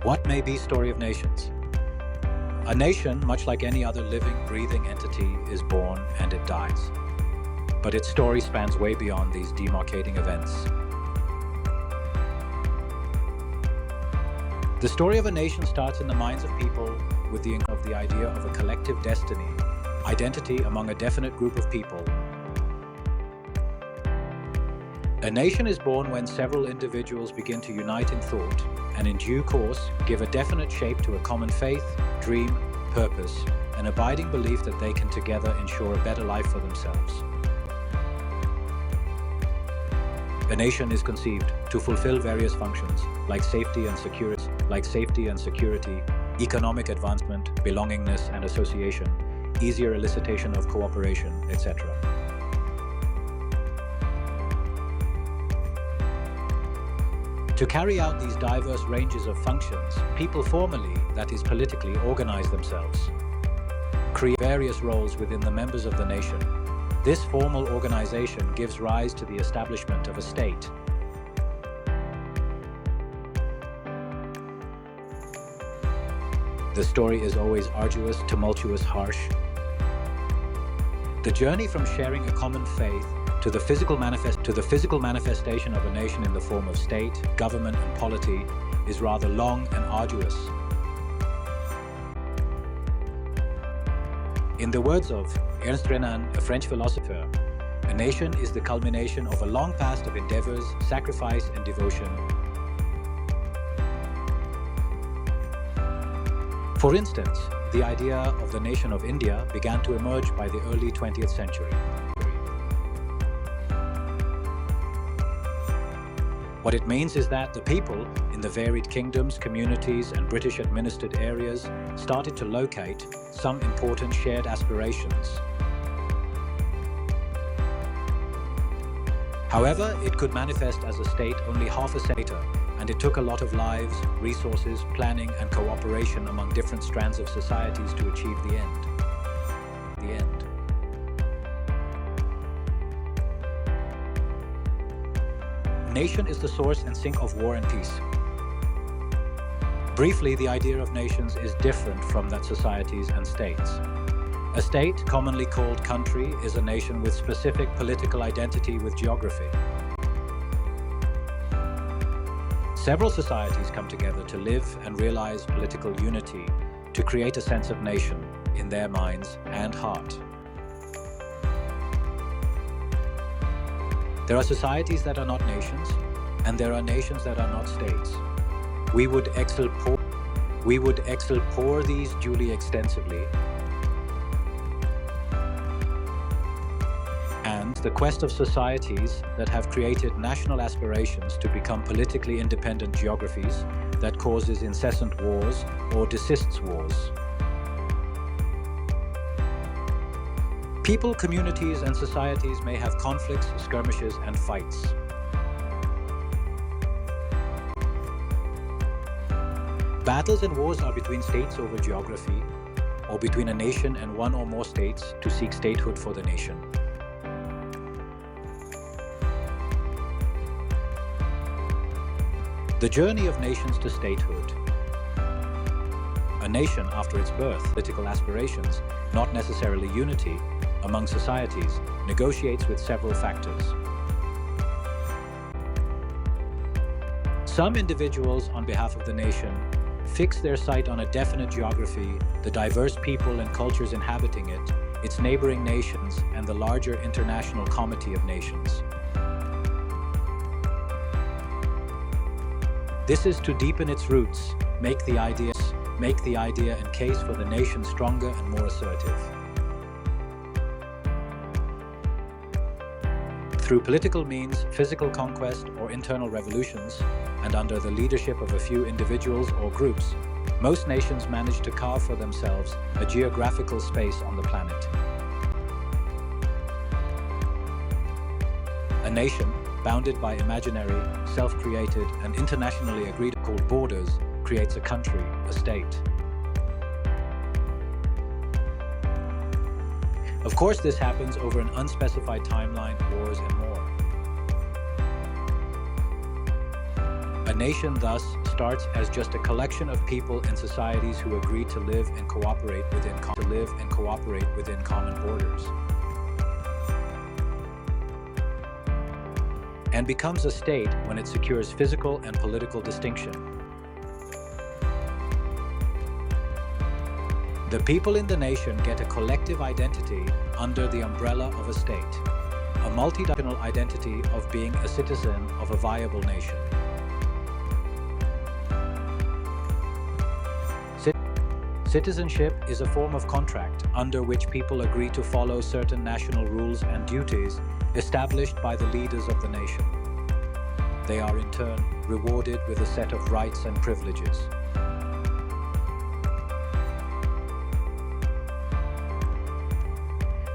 What may be story of nations? A nation, much like any other living, breathing entity, is born and it dies. But its story spans way beyond these demarcating events. The story of a nation starts in the minds of people with the idea of a collective destiny, identity among a definite group of people. A nation is born when several individuals begin to unite in thought and in due course give a definite shape to a common faith, dream, purpose, and abiding belief that they can together ensure a better life for themselves. A nation is conceived to fulfill various functions like safety and security, economic advancement, belongingness and association, easier elicitation of cooperation, etc. To carry out these diverse ranges of functions, people formally, that is politically, organize themselves, create various roles within the members of the nation. This formal organization gives rise to the establishment of a state. The story is always arduous, tumultuous, harsh. The journey from sharing a common faith to the physical manifestation of a nation in the form of state, government, and polity is rather long and arduous. In the words of Ernest Renan, a French philosopher, a nation is the culmination of a long past of endeavors, sacrifice, and devotion. For instance, the idea of the nation of India began to emerge by the early 20th century. What it means is that the people in the varied kingdoms, communities, and British administered areas started to locate some important shared aspirations. However, it could manifest as a state only half a century later, and it took a lot of lives, resources, planning, and cooperation among different strands of societies to achieve the end. Nation is the source and sink of war and peace. Briefly, the idea of nations is different from that societies and states. A state, commonly called country, is a nation with specific political identity with geography. Several societies come together to live and realize political unity to create a sense of nation in their minds and heart. There are societies that are not nations, and there are nations that are not states. We would explore these duly extensively, and the quest of societies that have created national aspirations to become politically independent geographies that causes incessant wars or desists wars. People, communities, and societies may have conflicts, skirmishes, and fights. Battles and wars are between states over geography, or between a nation and one or more states to seek statehood for the nation. The journey of nations to statehood. A nation, after its birth, political aspirations, not necessarily unity, among societies, negotiates with several factors. Some individuals, on behalf of the nation, fix their sight on a definite geography, the diverse people and cultures inhabiting it, its neighboring nations, and the larger international comity of nations. This is to deepen its roots, make the idea and case for the nation stronger and more assertive. Through political means, physical conquest, or internal revolutions, and under the leadership of a few individuals or groups, most nations manage to carve for themselves a geographical space on the planet. A nation, bounded by imaginary, self-created, and internationally agreed called borders, creates a country, a state. Of course, this happens over an unspecified timeline, wars, and more. A nation thus starts as just a collection of people and societies who agree to live and cooperate within common borders, and becomes a state when it secures physical and political distinction. The people in the nation get a collective identity under the umbrella of a state, a multidimensional identity of being a citizen of a viable nation. Citizenship is a form of contract under which people agree to follow certain national rules and duties established by the leaders of the nation. They are in turn rewarded with a set of rights and privileges.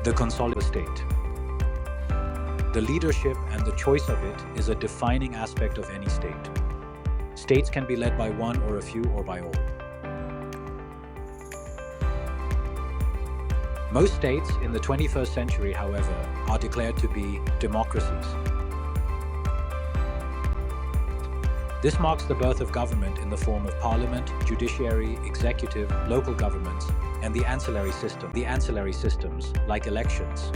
The consolidated state. The leadership and the choice of it is a defining aspect of any state. States can be led by one or a few or by all. Most states in the 21st century, however, are declared to be democracies. This marks the birth of government in the form of parliament, judiciary, executive, local governments, and the ancillary systems, like elections.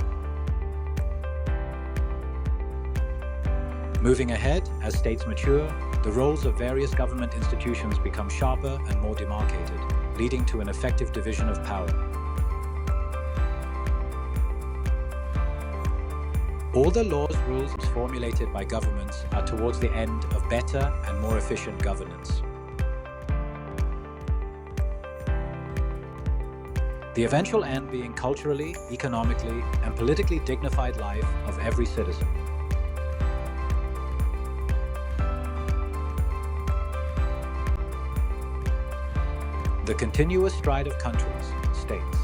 Moving ahead, as states mature, the roles of various government institutions become sharper and more demarcated, leading to an effective division of power. All the laws, rules formulated by governments are towards the end of better and more efficient governance. The eventual end being culturally, economically, and politically dignified life of every citizen. The continuous stride of countries, states.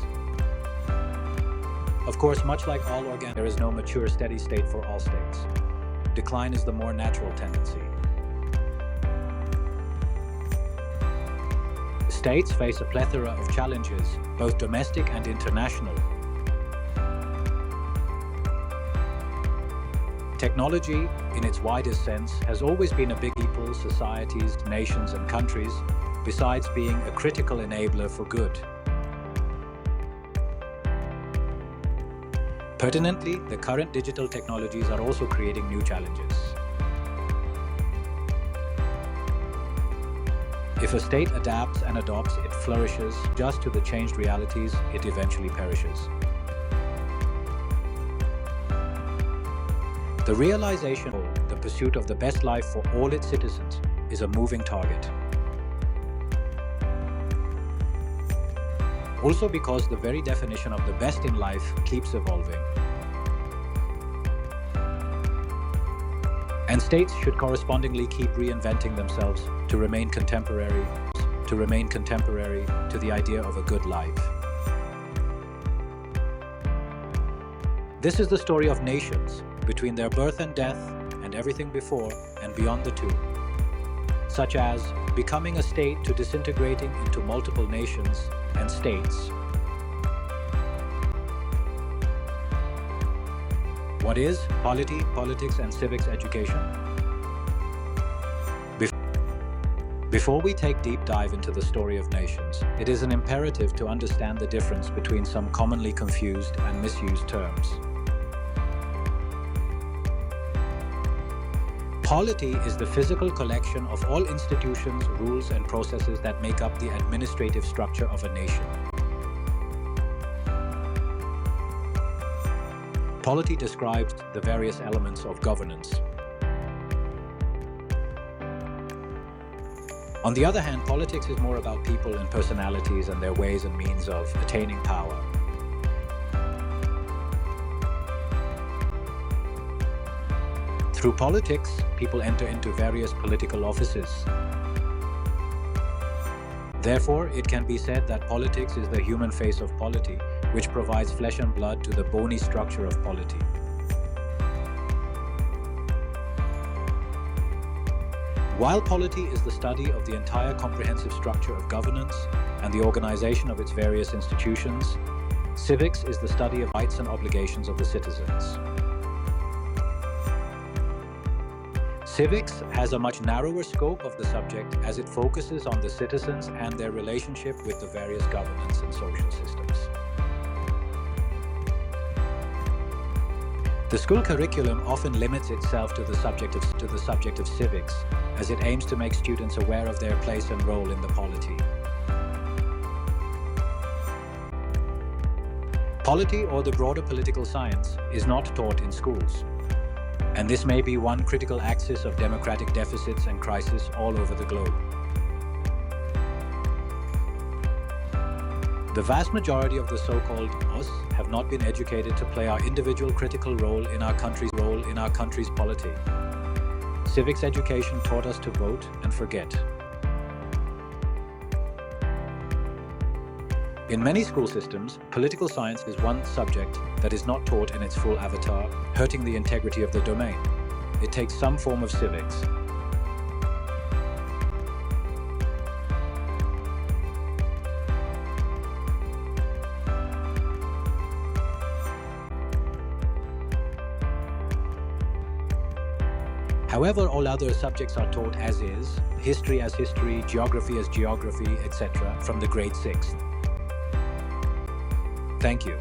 Of course, much like all organs, there is no mature steady state for all states. Decline is the more natural tendency. States face a plethora of challenges, both domestic and international. Technology, in its widest sense, has always been a big people, societies, nations, and countries, besides being a critical enabler for good. Pertinently, the current digital technologies are also creating new challenges. If a state adapts and adopts, it flourishes. Just to the changed realities, it eventually perishes. The realization of the pursuit of the best life for all its citizens is a moving target. Also because the very definition of the best in life keeps evolving. And states should correspondingly keep reinventing themselves to remain contemporary to the idea of a good life. This is the story of nations, between their birth and death, and everything before and beyond the two, such as becoming a state to disintegrating into multiple nations and states. What is polity, politics, and civics education? Before we take deep dive into the story of nations, it is an imperative to understand the difference between some commonly confused and misused terms. Polity is the physical collection of all institutions, rules, and processes that make up the administrative structure of a nation. Polity describes the various elements of governance. On the other hand, politics is more about people and personalities and their ways and means of attaining power. Through politics, people enter into various political offices. Therefore, it can be said that politics is the human face of polity, which provides flesh and blood to the bony structure of polity. While polity is the study of the entire comprehensive structure of governance and the organization of its various institutions, civics is the study of rights and obligations of the citizens. Civics has a much narrower scope of the subject as it focuses on the citizens and their relationship with the various governance and social systems. The school curriculum often limits itself to the subject of civics, as it aims to make students aware of their place and role in the polity. Polity, or the broader political science, is not taught in schools. And this may be one critical axis of democratic deficits and crisis all over the globe. The vast majority of the so-called us have not been educated to play our individual critical role in our country's polity. Civics education taught us to vote and forget. In many school systems, political science is one subject that is not taught in its full avatar, hurting the integrity of the domain. It takes some form of civics. However, all other subjects are taught as is, history as history, geography as geography, etc. from the grade 6th. Thank you.